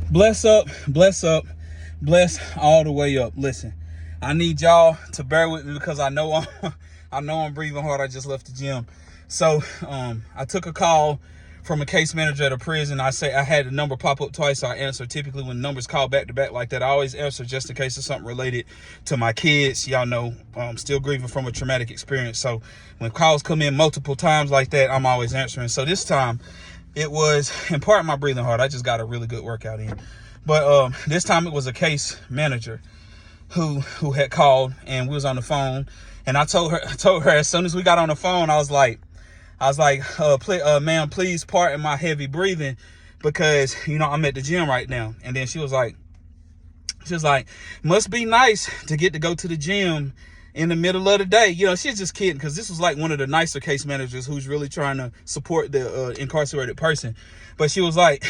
Bless up, bless up, bless all the way up. Listen, I need y'all to bear with me because I know I'm breathing hard. I just left the gym. So I took a call from a case manager at a prison. I had the number pop up twice, so I answer. Typically when numbers call back to back like that, I always answer just in case it's something related to my kids. Y'all know I'm still grieving from a traumatic experience. So when calls come in multiple times like that, I'm always answering. So this time it was in part my breathing hard. I just got a really good workout in. But this time it was a case manager who had called, and we was on the phone, and I told her as soon as we got on the phone, I was like, ma'am, please pardon my heavy breathing because I'm at the gym right now. And then she was like, must be nice to get to go to the gym in the middle of the day. She's just kidding, because this was like one of the nicer case managers who's really trying to support the incarcerated person. But she was like,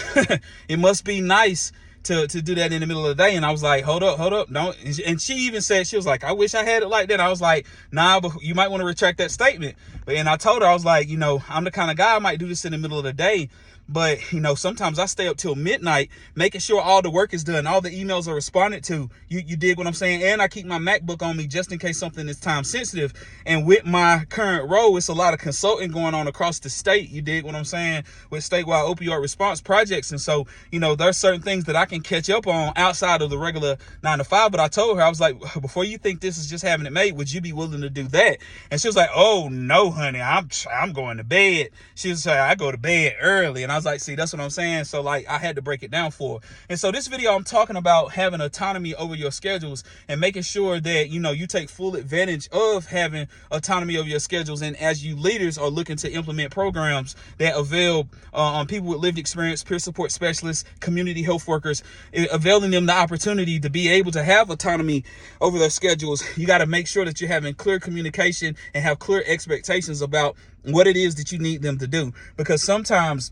it must be nice to do that in the middle of the day. And I was like, hold up, don't. And she even said, she was like, I wish I had it like that. I was like, nah, but you might want to retract that statement. And I told her, I was like, I'm the kind of guy I might do this in the middle of the day. But, sometimes I stay up till midnight, making sure all the work is done, all the emails are responded to. You dig what I'm saying? And I keep my MacBook on me just in case something is time sensitive. And with my current role, it's a lot of consulting going on across the state. You dig what I'm saying? With statewide opioid response projects. And so, there's certain things that I can catch up on outside of the regular 9 to 5. But I told her, I was like, before you think this is just having it made, would you be willing to do that? And she was like, oh no, honey, I'm going to bed. She was like, I go to bed early. And I was like, see, that's what I'm saying. So like, I had to break it down for her. And so this video, I'm talking about having autonomy over your schedules and making sure that, you take full advantage of having autonomy over your schedules. And as you leaders are looking to implement programs that avail on people with lived experience, peer support specialists, community health workers, availing them the opportunity to be able to have autonomy over their schedules, you got to make sure that you're having clear communication and have clear expectations about what it is that you need them to do. Because sometimes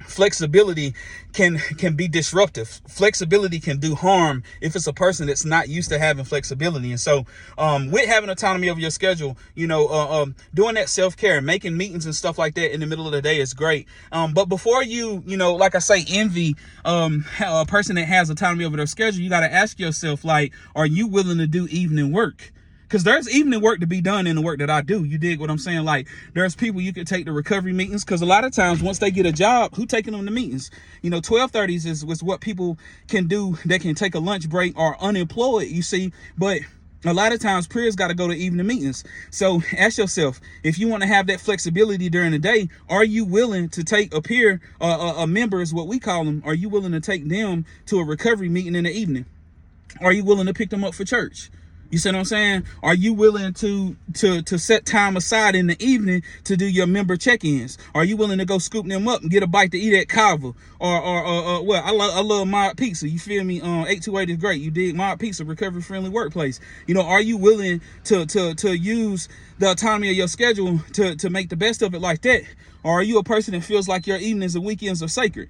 flexibility can be disruptive. Flexibility can do harm if it's a person that's not used to having flexibility. And so with having autonomy over your schedule, doing that self-care, making meetings and stuff like that in the middle of the day is great. But before you like I say, envy a person that has autonomy over their schedule, you got to ask yourself, like, are you willing to do evening work? Because there's evening work to be done in the work that I do. You dig what I'm saying? Like, there's people you could take to recovery meetings, because a lot of times once they get a job, who taking them to meetings? 12:30s is what people can do. They can take a lunch break or unemployed, you see. But a lot of times peers got to go to evening meetings. So ask yourself, if you want to have that flexibility during the day, are you willing to take a peer, a member is what we call them, are you willing to take them to a recovery meeting in the evening? Are you willing to pick them up for church? You see what I'm saying? Are you willing to set time aside in the evening to do your member check-ins? Are you willing to go scoop them up and get a bite to eat at Kava? Or I love Mod Pizza. You feel me? 828 is great. You dig? Mod Pizza, recovery friendly workplace. Are you willing to use the autonomy of your schedule to make the best of it like that? Or are you a person that feels like your evenings and weekends are sacred?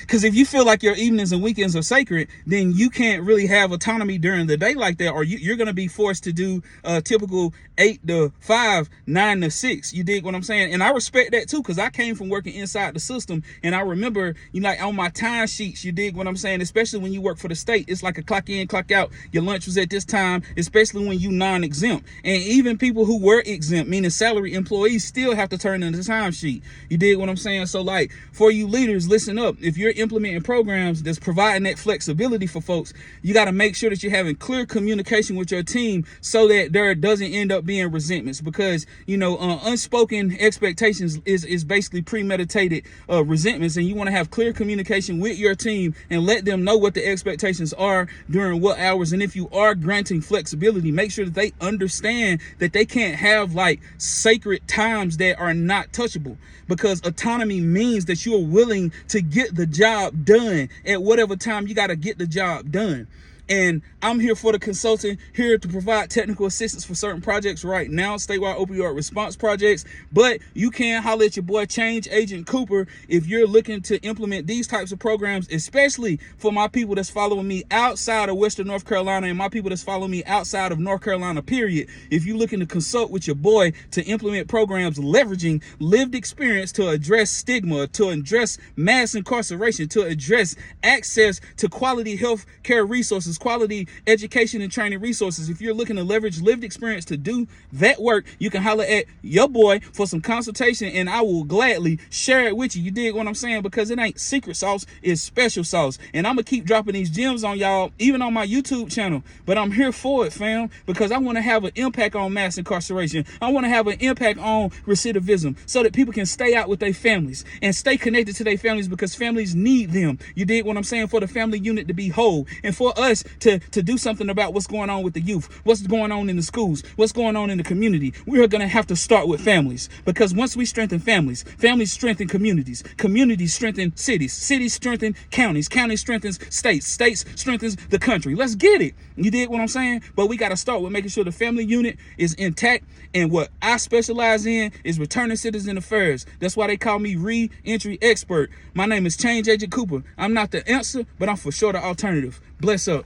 Because if you feel like your evenings and weekends are sacred, then you can't really have autonomy during the day like that, or you're going to be forced to do a typical 8 to 5, 9 to 6. You dig what I'm saying? And I respect that too, because I came from working inside the system, and I remember, like on my time sheets, you dig what I'm saying? Especially when you work for the state, it's like a clock in, clock out. Your lunch was at this time, especially when you non-exempt. And even people who were exempt, meaning salary employees, still have to turn in the time sheet. You dig what I'm saying? So like, for you leaders, listen up. If you're implementing programs that's providing that flexibility for folks, you got to make sure that you're having clear communication with your team so that there doesn't end up being resentments. Because unspoken expectations is basically premeditated resentments, and you want to have clear communication with your team and let them know what the expectations are during what hours. And if you are granting flexibility, make sure that they understand that they can't have like sacred times that are not touchable, because autonomy means that you are willing to get the job done at whatever time you got to get the job done. And I'm here for the consulting, here to provide technical assistance for certain projects right now, statewide opioid response projects. But you can holler at your boy Change Agent Cooper if you're looking to implement these types of programs, especially for my people that's following me outside of Western North Carolina and my people that's following me outside of North Carolina, period. If you're looking to consult with your boy to implement programs leveraging lived experience to address stigma, to address mass incarceration, to address access to quality health care resources, quality education and training resources. If you're looking to leverage lived experience to do that work, you can holler at your boy for some consultation, and I will gladly share it with you. You dig what I'm saying? Because it ain't secret sauce, it's special sauce. And I'm gonna keep dropping these gems on y'all, even on my YouTube channel. But I'm here for it, fam, because I want to have an impact on mass incarceration. I want to have an impact on recidivism so that people can stay out with their families and stay connected to their families, because families need them. You dig what I'm saying? For the family unit to be whole, and for us to do something about what's going on with the youth, what's going on in the schools, what's going on in the community. We are going to have to start with families, because once we strengthen families, families strengthen communities, communities strengthen cities, cities strengthen counties, counties strengthens states, states strengthens the country. Let's get it. You dig what I'm saying? But we got to start with making sure the family unit is intact, and what I specialize in is returning citizen affairs. That's why they call me re-entry expert. My name is Change Agent Cooper. I'm not the answer, but I'm for sure the alternative. Bless up.